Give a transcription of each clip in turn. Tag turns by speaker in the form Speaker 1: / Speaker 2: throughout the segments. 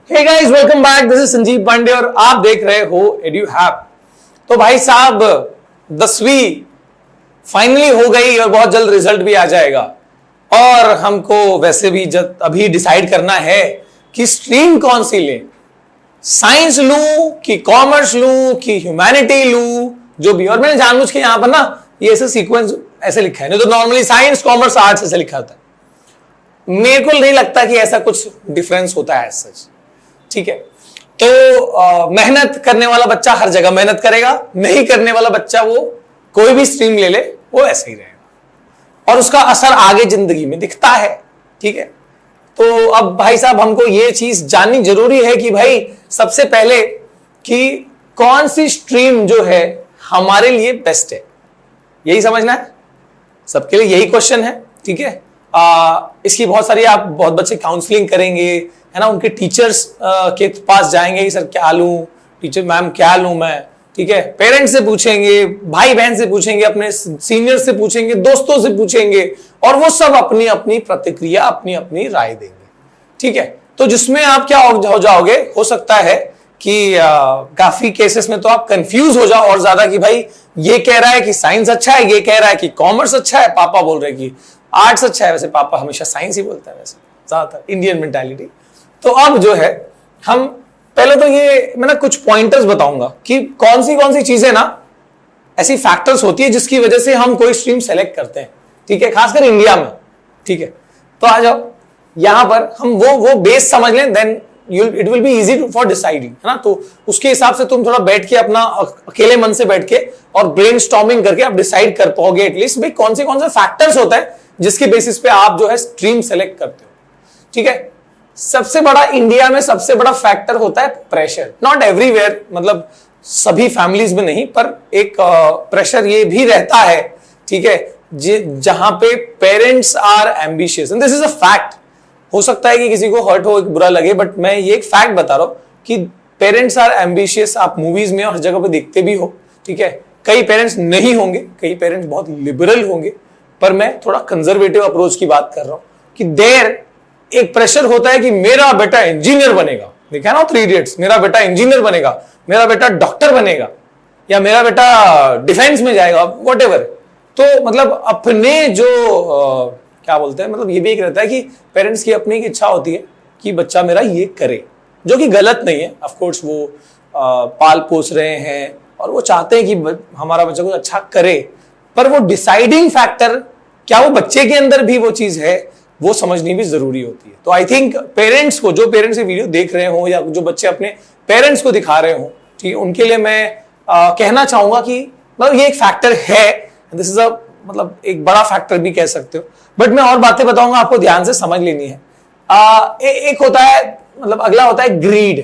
Speaker 1: Hey guys, welcome back. This is Sanjeev Pandey और आप देख रहे हो एड्यूहैप। तो भाई साहब 10वीं फाइनली हो गई और बहुत जल्द रिजल्ट भी आ जाएगा और हमको वैसे भी अभी डिसाइड करना है कि स्ट्रीम कौन सी ले, साइंस लूं कि कॉमर्स लूं कि ह्यूमैनिटी लूं, जो भी। और मैंने जानबूझ के यहां पर ना ये ऐसे सीक्वेंस ऐसे लिखा है, नहीं तो नॉर्मली साइंस कॉमर्स आर्ट्स ऐसे लिखा होता है। मेरे को नहीं लगता कि ऐसा कुछ डिफरेंस होता है सच, ठीक है। तो मेहनत करने वाला बच्चा हर जगह मेहनत करेगा, नहीं करने वाला बच्चा वो कोई भी स्ट्रीम ले ले वो ऐसे ही रहेगा और उसका असर आगे जिंदगी में दिखता है, ठीक है। तो अब भाई साहब हमको ये चीज जाननी जरूरी है कि भाई सबसे पहले कि कौन सी स्ट्रीम जो है हमारे लिए बेस्ट है, यही समझना है। सबके लिए यही क्वेश्चन है, ठीक है। इसकी बहुत सारी आप बहुत बच्चे काउंसलिंग करेंगे, है ना, उनके टीचर्स के पास जाएंगे कि सर क्या लूं, टीचर मैम क्या लूं मैं, ठीक है। पेरेंट्स से पूछेंगे, भाई बहन से पूछेंगे, अपने सीनियर से पूछेंगे, दोस्तों से पूछेंगे और वो सब अपनी अपनी प्रतिक्रिया अपनी अपनी राय देंगे, ठीक है। तो जिसमें आप क्या हो जाओगे, हो सकता है कि काफी केसेस में तो आप कंफ्यूज हो जाओ और ज्यादा कि भाई ये कह रहा है कि साइंस अच्छा है, ये कह रहा है कि कॉमर्स अच्छा है, पापा बोल रहे कि आर्ट्स अच्छा है। वैसे पापा हमेशा साइंस ही बोलता है, वैसे ज्यादातर इंडियन मेंटालिटी। तो अब जो है हम पहले तो ये मैं ना कुछ पॉइंटर्स बताऊंगा कि कौन सी चीजें ना ऐसी फैक्टर्स होती है जिसकी वजह से हम कोई स्ट्रीम सेलेक्ट करते हैं, ठीक है, खासकर इंडिया में, ठीक है। तो आ जाओ यहां पर हम वो बेस समझ लें, then it will be easy for deciding, है ना। तो उसके हिसाब से तुम थोड़ा बैठ के अपना अकेले मन से बैठ के और ब्रेनस्टॉर्मिंग करके आप डिसाइड कर पाओगे एटलीस्ट भाई कौन से फैक्टर्स होता है जिसके बेसिस पे आप जो है स्ट्रीम सेलेक्ट करते हो, ठीक है। सबसे बड़ा इंडिया में सबसे बड़ा फैक्टर होता है प्रेशर। नॉट एवरीवेयर, मतलब सभी फैमिलीज में नहीं, पर एक प्रेशर ये भी रहता है, ठीक है, जहां पे parents are ambitious and this is a fact. हो सकता है कि किसी को हर्ट हो, बुरा लगे, बट मैं ये एक फैक्ट बता रहा हूं कि पेरेंट्स आर एम्बिशियस। आप मूवीज में और हर जगह पे देखते भी हो, ठीक है। कई पेरेंट्स नहीं होंगे, कई पेरेंट्स बहुत लिबरल होंगे, पर मैं थोड़ा कंजर्वेटिव अप्रोच की बात कर रहा हूं कि देर एक प्रेशर होता है कि मेरा बेटा इंजीनियर बनेगा। देखा ना 3 इडियट्स, मेरा बेटा इंजीनियर बनेगा, मेरा बेटा डॉक्टर बनेगा, या मेरा बेटा डिफेंस में जाएगा, व्हाटएवर। तो मतलब अपने जो क्या बोलते हैं, मतलब ये भी एक रहता है कि पेरेंट्स की अपनी एक इच्छा होती है कि बच्चा मेरा ये करे, जो कि गलत नहीं है। ऑफ कोर्स वो पाल पोस रहे हैं और वो चाहते हैं कि हमारा बच्चा कुछ अच्छा करे, पर वो डिसाइडिंग फैक्टर क्या वो बच्चे के अंदर भी वो चीज है, वो समझनी भी जरूरी होती है। तो आई थिंक पेरेंट्स को, जो पेरेंट्स ये वीडियो देख रहे हो या जो बच्चे अपने पेरेंट्स को दिखा रहे हो, ठीक है, उनके लिए मैं कहना चाहूंगा कि मतलब ये एक फैक्टर है, दिस इज अ मतलब एक बड़ा फैक्टर भी कह सकते हो। बट मैं और बातें बताऊंगा, आपको ध्यान से समझ लेनी है। एक होता है, मतलब अगला होता है ग्रीड,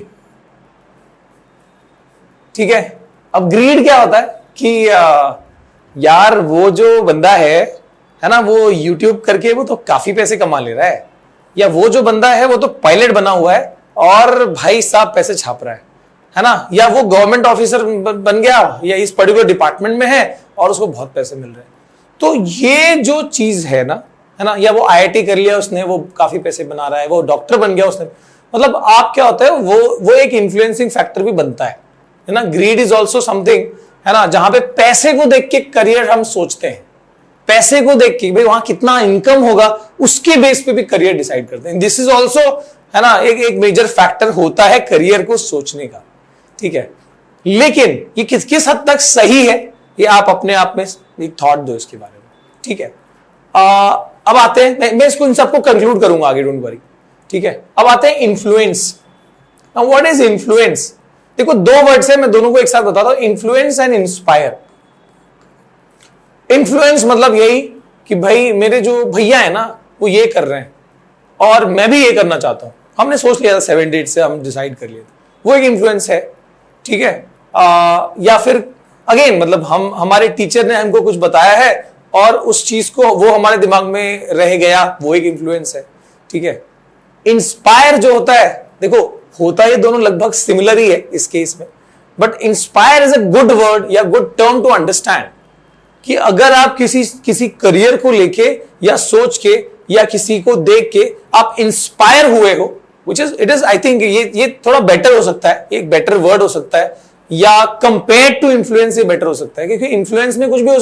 Speaker 1: ठीक है। अब ग्रीड क्या होता है कि यार वो जो बंदा है ना, वो YouTube करके वो तो काफी पैसे कमा ले रहा है, या वो जो बंदा है वो तो पायलट बना हुआ है और भाई साहब पैसे छाप रहा है ना, या वो गवर्नमेंट ऑफिसर बन गया या इस पर्टिकुलर डिपार्टमेंट में है और उसको बहुत पैसे मिल रहे हैं। तो ये जो चीज है ना, या वो IIT कर लिया उसने, वो काफी पैसे बना रहा है, वो डॉक्टर बन गया उसने, मतलब आप क्या होता है वो एक इन्फ्लुएंसिंग फैक्टर भी बनता है ना। ग्रीड इज ऑल्सो समथिंग, है ना, जहां पे पैसे को देख के करियर हम सोचते हैं, पैसे को देख के भाई वहां कितना इनकम होगा उसके बेस पे भी करियर डिसाइड करते हैं। दिस इज ऑल्सो, है ना, एक मेजर फैक्टर होता है करियर को सोचने का, ठीक है। लेकिन ये किस हद तक सही है, ये आप अपने आप में एक थॉट दो इसके बारे में, ठीक है। अब आते हैं, मैं इसको इन सबको कंक्लूड करूंगा आगे, डोंट वरी, ठीक है। अब आते हैं influence. Now what is influence? देखो 2 वर्ड्स है, मैं दोनों को एक साथ बताता हूं, इन्फ्लुएंस एंड इंस्पायर। इन्फ्लुएंस मतलब यही कि भाई मेरे जो भैया है ना वो ये कर रहे हैं और मैं भी ये करना चाहता हूं, हमने सोच लिया था 7 डेट से, हम डिसाइड कर लिया था, वो एक इन्फ्लुएंस है, ठीक है। या फिर अगेन मतलब हमारे टीचर ने हमको कुछ बताया है और उस चीज को वो हमारे दिमाग में रह गया, वो एक इन्फ्लुएंस है, ठीक है। इंस्पायर जो होता है, देखो होता ये दोनों लगभग सिमिलर ही है इस केस में, but inspire is a good word या गुड टर्म टू अंडरस्टैंड कि अगर आप किसी करियर को लेके या सोच के या किसी को देख के आप इंस्पायर हुए हो, इट इज आई थिंक ये थोड़ा बेटर हो सकता है, एक बेटर वर्ड हो सकता है, या कंपेयर टू इन्फ्लुएंस ये बेटर हो सकता है, क्योंकि इन्फ्लुएंस में कुछ भी हो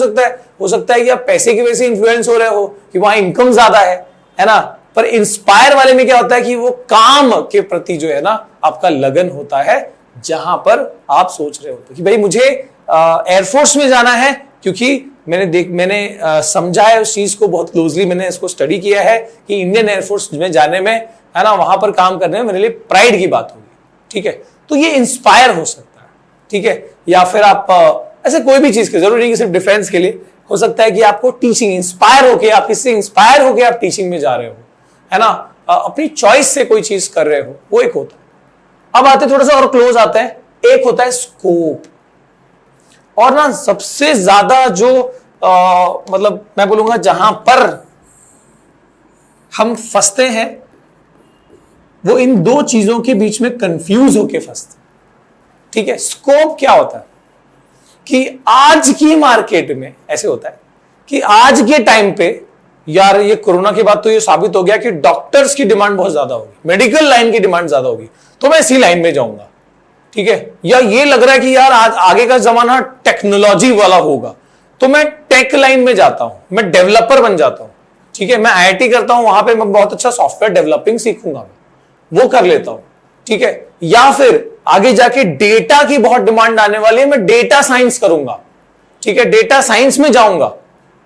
Speaker 1: सकता है कि आप पैसे की वजह से इन्फ्लुएंस हो रहे हो, कि वहां इनकम ज्यादा है ना। पर इंस्पायर वाले में क्या होता है कि वो काम के प्रति जो है ना आपका लगन होता है, जहां पर आप सोच रहे होते कि भाई मुझे एयरफोर्स में जाना है, क्योंकि मैंने समझा है उस चीज को बहुत क्लोजली, मैंने इसको स्टडी किया है कि इंडियन एयरफोर्स में जाने में है ना, वहां पर काम करने में मेरे लिए प्राइड की बात होगी। ठीक है, तो ये इंस्पायर हो सकता है। ठीक है, या फिर आप ऐसे कोई भी चीज के, जरूरी नहीं कि सिर्फ डिफेंस के लिए, हो सकता है कि आपको टीचिंग इंस्पायर होके, आप किससे इंस्पायर होके आप टीचिंग में जा रहे हो, है ना, अपनी चॉइस से कोई चीज कर रहे हो, वो एक होता है। अब आते थोड़ा सा और क्लोज आते हैं, एक होता है स्कोप। और ना सबसे ज्यादा जो मतलब मैं बोलूंगा जहां पर हम फंसते हैं, वो इन दो चीजों के बीच में कंफ्यूज होके फंसते। ठीक है, स्कोप क्या होता है कि आज की मार्केट में ऐसे होता है कि आज के टाइम पे यार, ये कोरोना के बाद तो ये साबित हो गया कि डॉक्टर्स की डिमांड बहुत ज्यादा होगी, मेडिकल लाइन की डिमांड ज्यादा होगी, तो मैं इसी लाइन में जाऊंगा। ठीक है, या ये लग रहा है कि यार आज आगे का जमाना टेक्नोलॉजी वाला होगा, तो मैं टेक लाइन में जाता हूं, मैं डेवलपर बन जाता हूं। ठीक है, मैं आईआईटी करता हूं, वहां पे मैं बहुत अच्छा सॉफ्टवेयर डेवलपिंग सीखूंगा, वो कर लेता हूं। ठीक है, या फिर आगे जाके डेटा की बहुत डिमांड आने वाली है, मैं डेटा साइंस करूंगा। ठीक है, डेटा साइंस में जाऊंगा।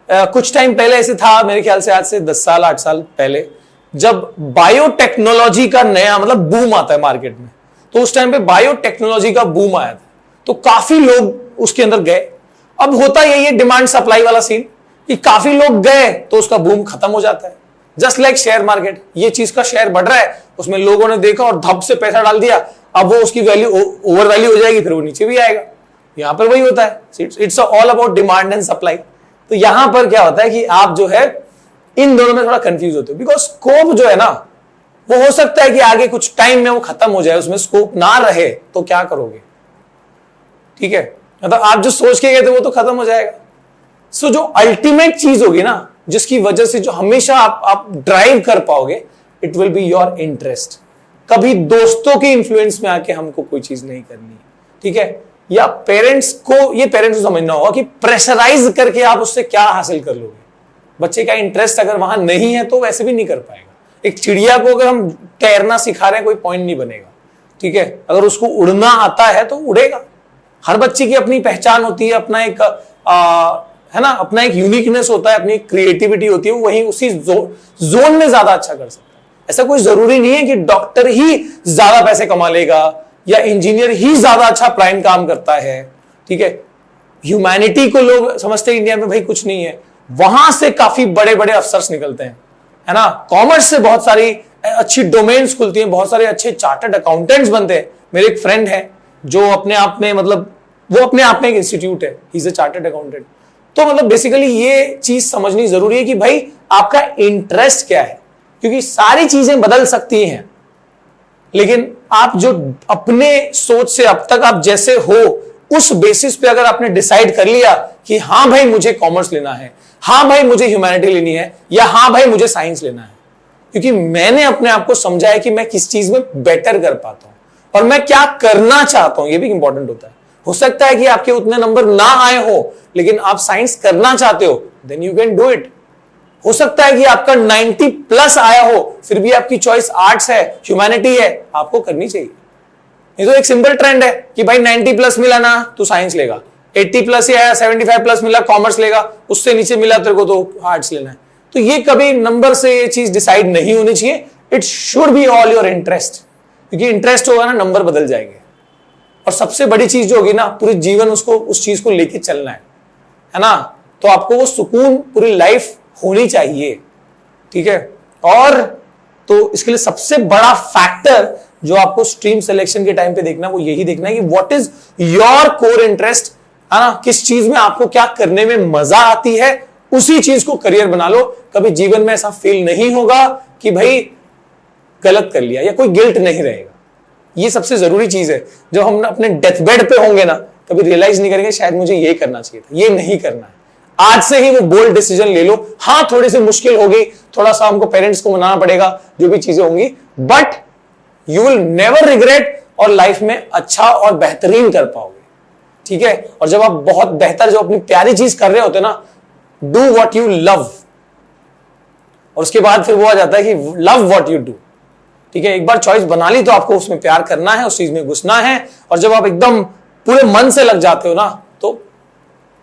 Speaker 1: कुछ टाइम पहले ऐसे था, मेरे ख्याल से आज से 10 साल 8 साल पहले, जब बायोटेक्नोलॉजी का नया मतलब बूम आता है मार्केट में, तो उस टाइम पे बायोटेक्नोलॉजी का बूम आया था, तो काफी लोग उसके अंदर गए। अब होता यही है डिमांड सप्लाई वाला सीन, कि काफी लोग गए तो उसका बूम खत्म हो जाता है। जस्ट लाइक शेयर मार्केट, ये चीज का शेयर बढ़ रहा है, उसमें लोगों ने देखा और धप से पैसा डाल दिया, अब वो उसकी वैल्यू ओवर वैल्यू हो जाएगी, फिर वो नीचे भी आएगा। यहां पर वही होता है, it's all about demand and supply. तो यहां पर क्या होता है कि आप जो है इन दोनों में थोड़ा कंफ्यूज होते हो, बिकॉज स्कोप जो है ना, वो हो सकता है कि आगे कुछ टाइम में वो खत्म हो जाए, उसमें स्कोप ना रहे, तो क्या करोगे। ठीक है, मतलब आप जो सोच के गए थे वो तो खत्म हो जाएगा। सो जो अल्टीमेट चीज होगी ना, जिसकी वजह से जो हमेशा आप ड्राइव कर पाओगे, it will be your interest. कभी दोस्तों के इंफ्लुएंस में आके हमको कोई चीज नहीं करनी। ठीक है, या पेरेंट्स को समझना होगा कि प्रेशराइज करके आप उससे क्या हासिल कर लोगे। बच्चे का इंटरेस्ट अगर वहां नहीं है तो वैसे भी नहीं कर पाएगा। एक चिड़िया को अगर हम तैरना सिखा रहे हैं, कोई पॉइंट नहीं बनेगा। ठीक है, अगर उसको उड़ना आता है तो उड़ेगा। हर बच्चे की अपनी पहचान होती है, अपना एक है ना, अपना एक यूनिकनेस होता है, अपनी क्रिएटिविटी होती है, वो वही उसी जोन में ज्यादा अच्छा कर सकता है। ऐसा कोई जरूरी नहीं है कि डॉक्टर ही ज्यादा पैसे कमा लेगा या इंजीनियर ही ज्यादा अच्छा प्राइम काम करता है। ठीक है, ह्यूमैनिटी को लोग समझते हैं इंडिया में भाई कुछ नहीं है, वहां से काफी बड़े बड़े अफसर्स निकलते हैं, है ना। कॉमर्स से बहुत सारी अच्छी डोमेन्स खुलती हैं, बहुत सारे अच्छे चार्टर्ड अकाउंटेंट्स बनते हैं। मेरे एक फ्रेंड है जो अपने आप में मतलब वो अपने आप में एक इंस्टीट्यूट है, he is a chartered accountant. तो मतलब बेसिकली ये चीज समझनी जरूरी है कि भाई आपका इंटरेस्ट क्या है, क्योंकि सारी चीजें बदल सकती हैं, लेकिन आप जो अपने सोच से अब तक आप जैसे हो उस बेसिस पे अगर आपने डिसाइड कर लिया कि हाँ भाई मुझे कॉमर्स लेना है, हाँ भाई मुझे ह्यूमैनिटी लेनी है, या हाँ भाई मुझे साइंस लेना है, क्योंकि मैंने अपने आप को समझा है कि मैं किस चीज में बेटर कर पाता हूं और मैं क्या करना चाहता हूं, ये भी इंपॉर्टेंट होता है। हो सकता है कि आपके उतने नंबर ना आए हो, लेकिन आप साइंस करना चाहते हो, then you can do it. हो सकता है कि आपका 90 प्लस आया हो, फिर भी आपकी चॉइस आर्ट्स है, ह्यूमैनिटी है, आपको करनी चाहिए। ये तो एक सिंपल ट्रेंड है कि भाई 90 प्लस मिला ना तो साइंस लेगा, 80 प्लस ही आया, 75 प्लस मिला कॉमर्स लेगा, उससे नीचे मिला तेरे को तो आर्ट्स लेना है। तो ये कभी नंबर से ये चीज डिसाइड नहीं होनी चाहिए, it should be all your interest, क्योंकि इंटरेस्ट होगा ना नंबर बदल जाएंगे। और सबसे बड़ी चीज जो होगी ना, पूरे जीवन उसको उस चीज को लेके चलना है ना, तो आपको वो सुकून पूरी लाइफ होनी चाहिए। ठीक है, और तो इसके लिए सबसे बड़ा फैक्टर जो आपको स्ट्रीम सिलेक्शन के टाइम पे देखना है वो यही देखना है कि what is your core interest, है ना, किस चीज में आपको क्या करने में मजा आती है, उसी चीज को करियर बना लो। कभी जीवन में ऐसा फील नहीं होगा कि भाई गलत कर लिया, या कोई गिल्ट नहीं रहेगा। ये सबसे जरूरी चीज है। जब हम अपने डेथ बेड पे होंगे ना, कभी रियलाइज नहीं करेंगे शायद मुझे ये करना चाहिए था, ये नहीं करना है। आज से ही वो बोल्ड डिसीजन ले लो। हाँ थोड़ी सी मुश्किल होगी, थोड़ा सा हमको पेरेंट्स को मनाना पड़ेगा, जो भी चीजें होंगी, but you will never regret और लाइफ में अच्छा और बेहतरीन कर पाओगे। ठीक है, और जब आप बहुत बेहतर जो अपनी प्यारी चीज कर रहे होते ना, डू व्हाट यू लव, और उसके बाद फिर वो आ जाता है कि लव व्हाट यू डू। ठीक है, एक बार चॉइस बना ली तो आपको उसमें प्यार करना है, उस चीज में घुसना है, और जब आप एकदम पूरे मन से लग जाते हो ना, तो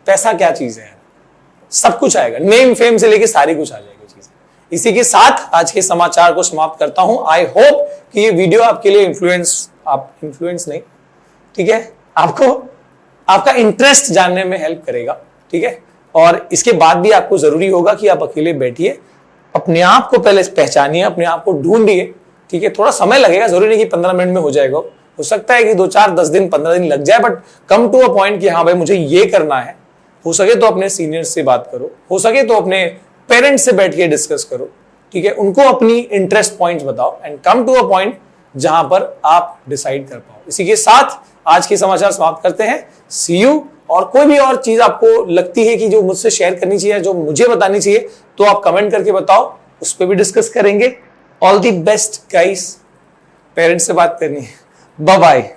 Speaker 1: पैसा क्या चीज है, सब कुछ आएगा, नेम फेम से लेके सारी कुछ आ जाएगी चीज। इसी के साथ आज के समाचार को समाप्त करता हूं। आई होप कि ये वीडियो आपके लिए इन्फ्लुएंस नहीं, ठीक है, आपको आपका इंटरेस्ट जानने में हेल्प करेगा। ठीक है, और इसके बाद भी आपको जरूरी होगा कि आप अकेले बैठिए, अपने आप को पहले पहचानिए, अपने आप को ढूंढिए। ठीक है, थोड़ा समय लगेगा, जरूरी नहीं कि 15 मिनट में हो जाएगा, हो सकता है कि 2 4 10 दिन 15 दिन लग जाए, but come to a point कि हाँ भाई मुझे ये करना है। हो सके तो अपने सीनियर्स से बात करो, हो सके तो अपने पेरेंट्स से बैठ के डिस्कस करो। ठीक है, उनको अपनी इंटरेस्ट पॉइंट्स बताओ and come to a point जहां पर आप डिसाइड कर पाओ। इसी के साथ आज के समाचार समाप्त करते हैं। सी यू। और कोई भी और चीज आपको लगती है कि जो मुझसे शेयर करनी चाहिए, जो मुझे बतानी चाहिए, तो आप कमेंट करके बताओ, उस पर भी डिस्कस करेंगे। All the best guys, parents से बात करनी है। Bye bye.